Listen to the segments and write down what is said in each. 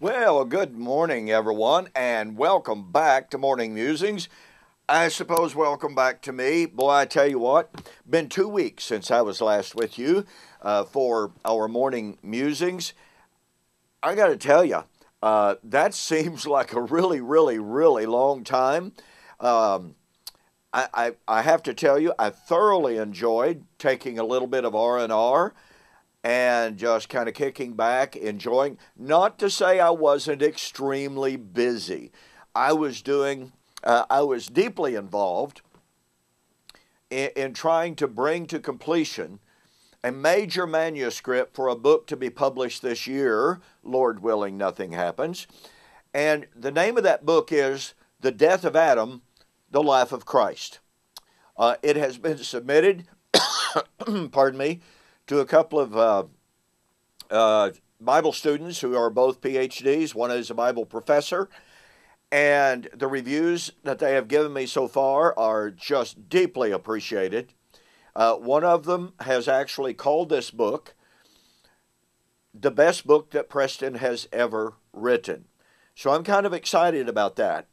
Well, good morning, everyone, and welcome back to Morning Musings. I suppose welcome back to me. Boy, I tell you what, been 2 weeks since I was last with you for our Morning Musings. I got to tell you, that seems like a really, really, really long time. I have to tell you, I thoroughly enjoyed taking a little bit of R&R and just kind of kicking back, enjoying. Not to say I wasn't extremely busy. I was deeply involved in trying to bring to completion a major manuscript for a book to be published this year, Lord willing, nothing happens. And the name of that book is The Death of Adam, The Life of Christ. It has been submitted, pardon me, to a couple of Bible students who are both PhDs. One is a Bible professor, and the reviews that they have given me so far are just deeply appreciated. One of them has actually called this book the best book that Preston has ever written. So I'm kind of excited about that.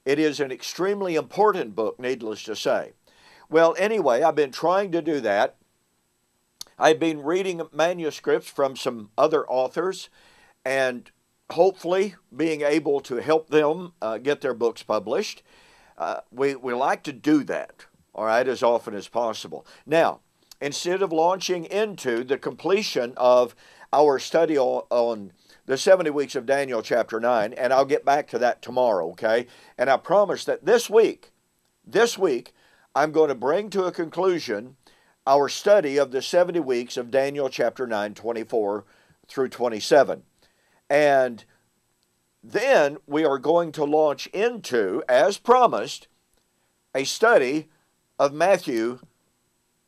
It is an extremely important book, needless to say. Well, anyway, I've been trying to do that. I've been reading manuscripts from some other authors and hopefully being able to help them get their books published. We like to do that, all right, as often as possible. Now, instead of launching into the completion of our study on the 70 weeks of Daniel chapter 9, and I'll get back to that tomorrow, okay? And I promise that this week, I'm going to bring to a conclusion our study of the 70 weeks of Daniel chapter 9, 24 through 27. And then we are going to launch into, as promised, a study of Matthew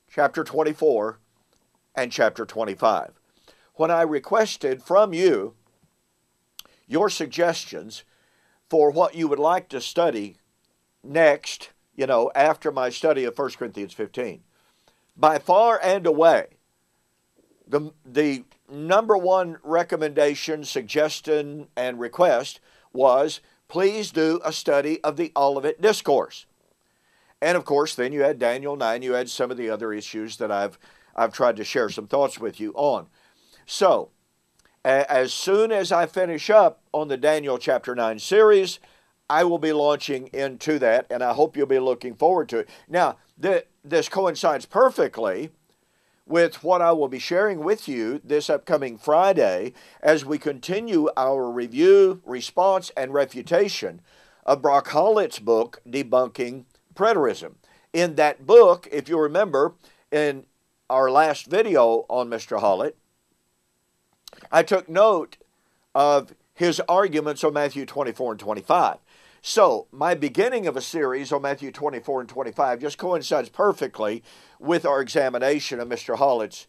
chapter 24 and chapter 25. When I requested from you your suggestions for what you would like to study next, after my study of 1 Corinthians 15, by far and away, the number one recommendation, suggestion, and request was, please do a study of the Olivet Discourse. And of course, then you had Daniel 9, you had some of the other issues that I've tried to share some thoughts with you on. So, as soon as I finish up on the Daniel chapter 9 series, I will be launching into that, and I hope you'll be looking forward to it. Now, this coincides perfectly with what I will be sharing with you this upcoming Friday as we continue our review, response, and refutation of Brock Hollett's book, Debunking Preterism. In that book, if you remember, in our last video on Mr. Hollett, I took note of his arguments on Matthew 24 and 25. So, my beginning of a series on Matthew 24 and 25 just coincides perfectly with our examination of Mr. Hollett's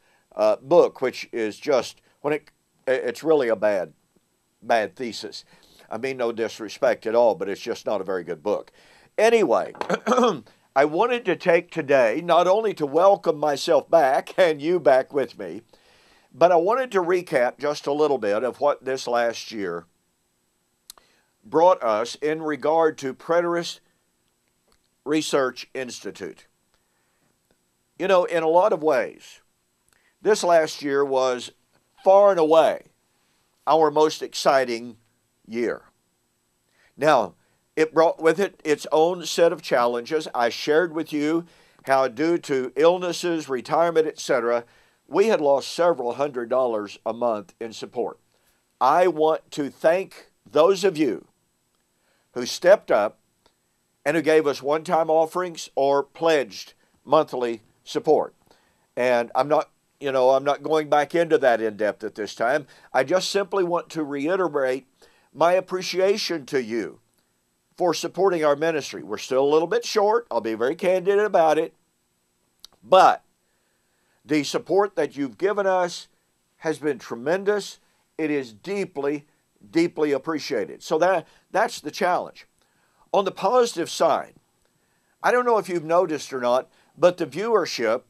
book, which is just, it's really a bad thesis. I mean no disrespect at all, but it's just not a very good book. Anyway, I wanted to take today not only to welcome myself back and you back with me, but I wanted to recap just a little bit of what this last year brought us in regard to Preterist Research Institute. In a lot of ways, this last year was far and away our most exciting year. Now, it brought with it its own set of challenges. I shared with you how due to illnesses, retirement, etc., we had lost several $100s a month in support. I want to thank those of you who stepped up and who gave us one-time offerings or pledged monthly support. And I'm not going back into that in depth at this time. I just simply want to reiterate my appreciation to you for supporting our ministry. We're still a little bit short. I'll be very candid about it. But the support that you've given us has been tremendous. It is deeply, deeply appreciated. So that's the challenge. On the positive side, I don't know if you've noticed or not, but the viewership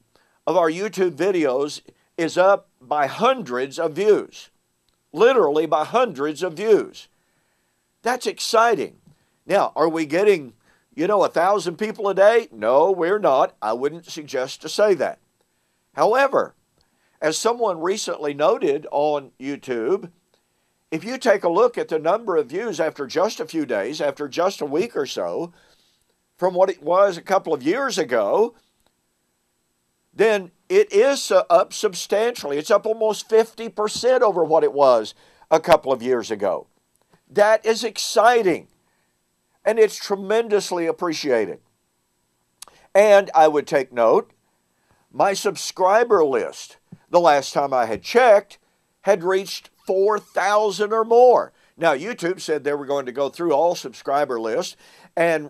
of our YouTube videos is up by hundreds of views. Literally by hundreds of views. That's exciting. Now, are we getting, 1,000 people a day? No, we're not. I wouldn't suggest to say that. However, as someone recently noted on YouTube, if you take a look at the number of views after just a few days, after just a week or so, from what it was a couple of years ago, then it is up substantially. It's up almost 50% over what it was a couple of years ago. That is exciting, and it's tremendously appreciated. And I would take note, my subscriber list, the last time I had checked, had reached 4,000 or more. Now, YouTube said they were going to go through all subscriber lists and,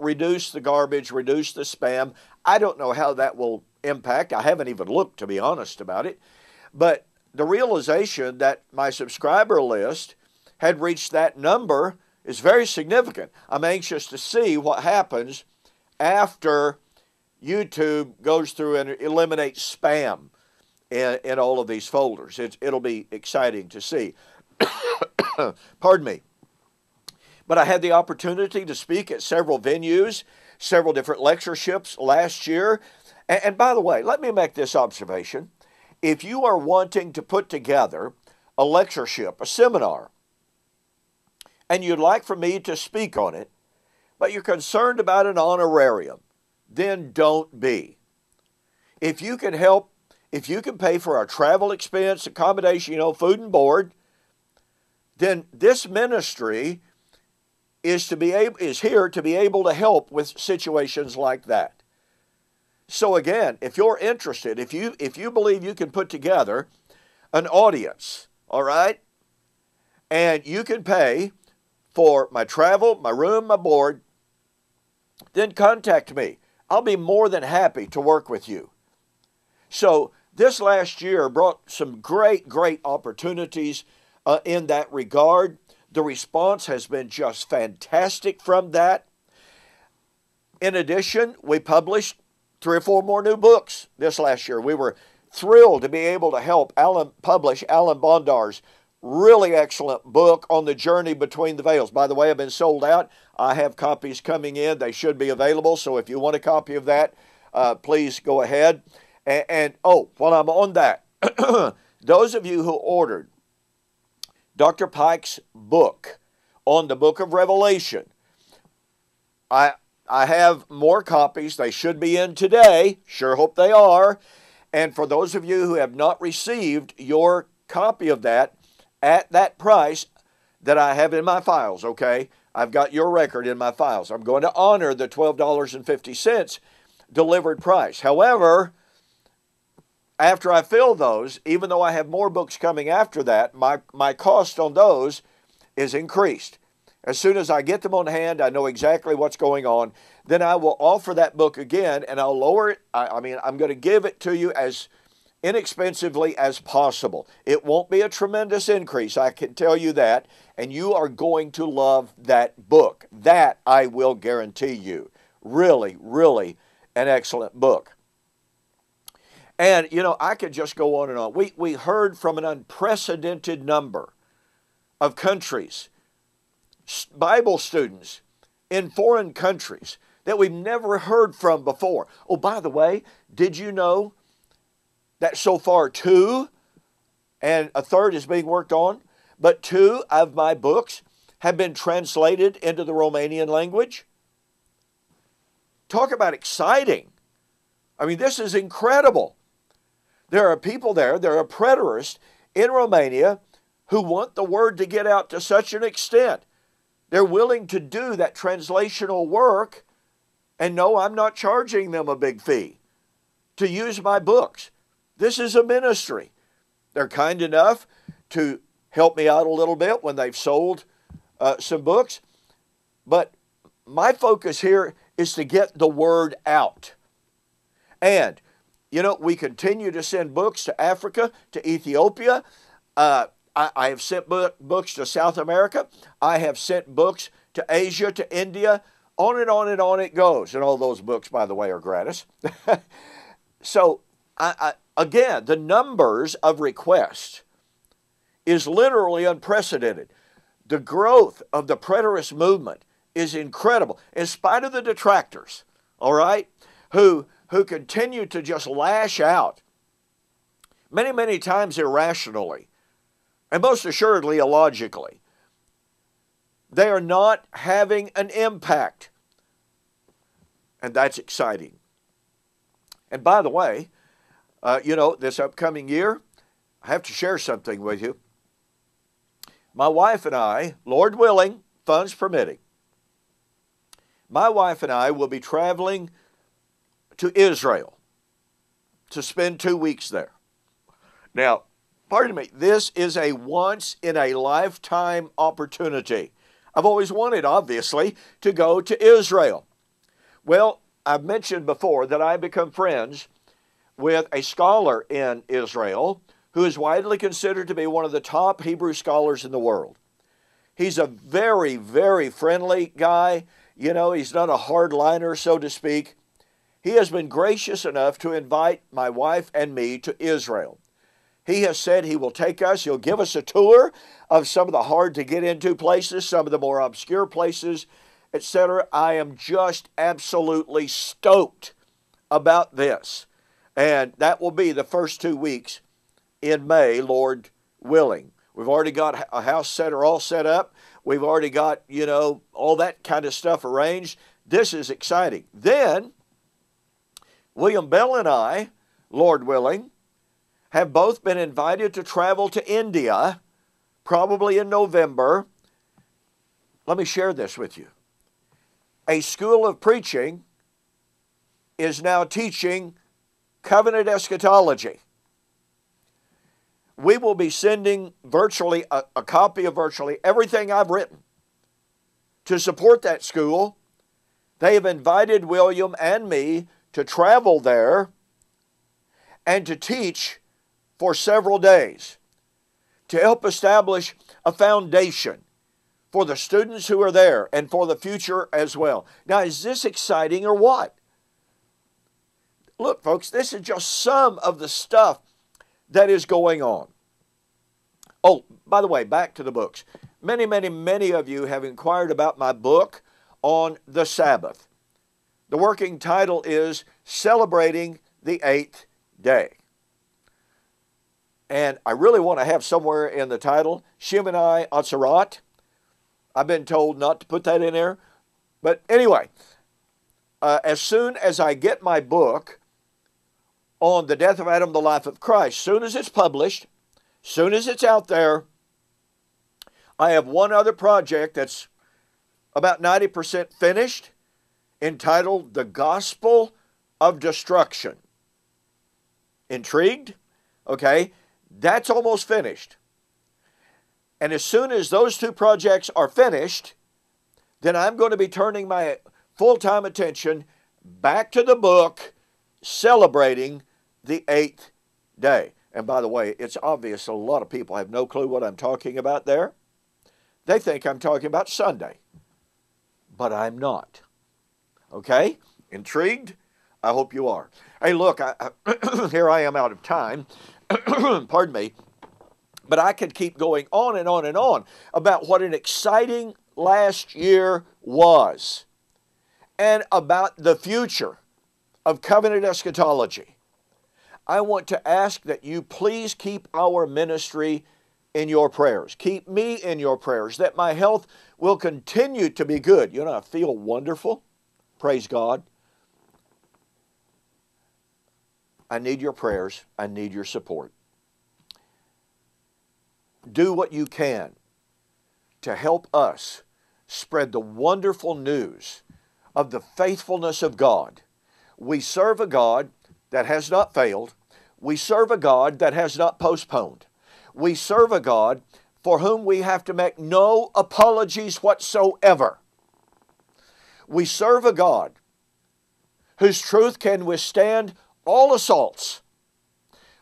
reduce the garbage, reduce the spam. I don't know how that will impact. I haven't even looked, to be honest about it. But the realization that my subscriber list had reached that number is very significant. I'm anxious to see what happens after YouTube goes through and eliminates spam in all of these folders. It'll be exciting to see. Pardon me. But I had the opportunity to speak at several venues, several different lectureships last year. And by the way, let me make this observation. If you are wanting to put together a lectureship, a seminar, and you'd like for me to speak on it, but you're concerned about an honorarium, then don't be. If you can help, if you can pay for our travel expense, accommodation, food and board, then this ministry is here to be able to help with situations like that. So again, if you're interested, if you believe you can put together an audience, all right, and you can pay for my travel, my room, my board, then contact me. I'll be more than happy to work with you. So this last year brought some great opportunities in that regard. The response has been just fantastic from that. In addition, we published 3 or 4 more new books this last year. We were thrilled to be able to publish Alan Bondar's really excellent book on the journey between the veils. By the way, I've been sold out. I have copies coming in. They should be available. So if you want a copy of that, please go ahead. And while I'm on that, those of you who ordered Dr. Pike's book on the book of Revelation, I have more copies. They should be in today. Sure hope they are. And for those of you who have not received your copy of that at that price that I have in my files, okay? I've got your record in my files. I'm going to honor the $12.50 delivered price. However, after I fill those, even though I have more books coming after that, my cost on those is increased. As soon as I get them on hand, I know exactly what's going on. Then I will offer that book again, and I'll lower it. I'm going to give it to you as inexpensively as possible. It won't be a tremendous increase, I can tell you that, and you are going to love that book. That I will guarantee you. Really an excellent book. And, I could just go on and on. We heard from an unprecedented number of countries, Bible students in foreign countries that we've never heard from before. Oh, by the way, did you know that so far 2, and a third is being worked on, but 2 of my books have been translated into the Romanian language? Talk about exciting. This is incredible. There are people there are preterists in Romania who want the word to get out to such an extent. They're willing to do that translational work, and no, I'm not charging them a big fee to use my books. This is a ministry. They're kind enough to help me out a little bit when they've sold some books. But my focus here is to get the word out. And, we continue to send books to Africa, to Ethiopia. I have sent books to South America. I have sent books to Asia, to India. On and on and on it goes. And all those books, by the way, are gratis. So, again, the numbers of requests is literally unprecedented. The growth of the preterist movement is incredible, in spite of the detractors, all right, who continue to just lash out many, many times irrationally, and most assuredly illogically. They are not having an impact, and that's exciting. And by the way, this upcoming year, I have to share something with you. My wife and I, Lord willing, funds permitting, my wife and I will be traveling to Israel to spend 2 weeks there. Now, pardon me, this is a once-in-a-lifetime opportunity. I've always wanted, obviously, to go to Israel. Well, I've mentioned before that I become friends with a scholar in Israel who is widely considered to be one of the top Hebrew scholars in the world. He's a very, very friendly guy. He's not a hardliner, so to speak. He has been gracious enough to invite my wife and me to Israel. He has said he will take us, he'll give us a tour of some of the hard-to-get-into places, some of the more obscure places, etc. I am just absolutely stoked about this. And that will be the first 2 weeks in May, Lord willing. We've already got a house setter all set up. We've already got, all that kind of stuff arranged. This is exciting. Then, William Bell and I, Lord willing, have both been invited to travel to India, probably in November. Let me share this with you. A school of preaching is now teaching covenant eschatology. We will be sending virtually a copy of virtually everything I've written to support that school. They have invited William and me to travel there and to teach for several days to help establish a foundation for the students who are there and for the future as well. Now, is this exciting or what? Look, folks, this is just some of the stuff that is going on. Oh, by the way, back to the books. Many, many, many of you have inquired about my book on the Sabbath. The working title is Celebrating the Eighth Day. And I really want to have somewhere in the title, Shemini Atzerat. I've been told not to put that in there. But anyway, as soon as I get my book on the death of Adam, the life of Christ, soon as it's published, soon as it's out there, I have one other project that's about 90% finished, entitled The Gospel of Destruction. Intrigued? Okay, that's almost finished. And as soon as those two projects are finished, then I'm going to be turning my full-time attention back to the book, Celebrating the Eighth Day. And by the way, it's obvious a lot of people have no clue what I'm talking about there. They think I'm talking about Sunday. But I'm not. Okay? Intrigued? I hope you are. Hey, look, here I am out of time. Pardon me. But I could keep going on and on and on about what an exciting last year was and about the future of covenant eschatology. I want to ask that you please keep our ministry in your prayers. Keep me in your prayers, that my health will continue to be good. I feel wonderful. Praise God. I need your prayers. I need your support. Do what you can to help us spread the wonderful news of the faithfulness of God. We serve a God that has not failed. We serve a God that has not postponed. We serve a God for whom we have to make no apologies whatsoever. We serve a God whose truth can withstand all assaults.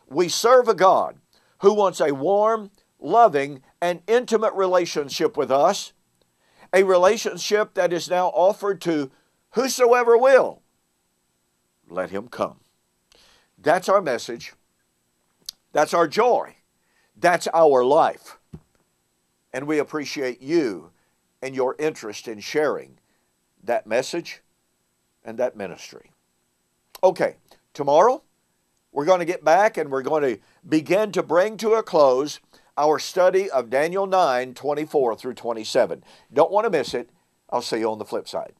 We serve a God who wants a warm, loving, and intimate relationship with us, a relationship that is now offered to whosoever will. Let him come. That's our message. That's our joy. That's our life. And we appreciate you and your interest in sharing that message and that ministry. Okay, tomorrow we're going to get back and we're going to begin to bring to a close our study of Daniel 9:24 through 27. Don't want to miss it. I'll see you on the flip side.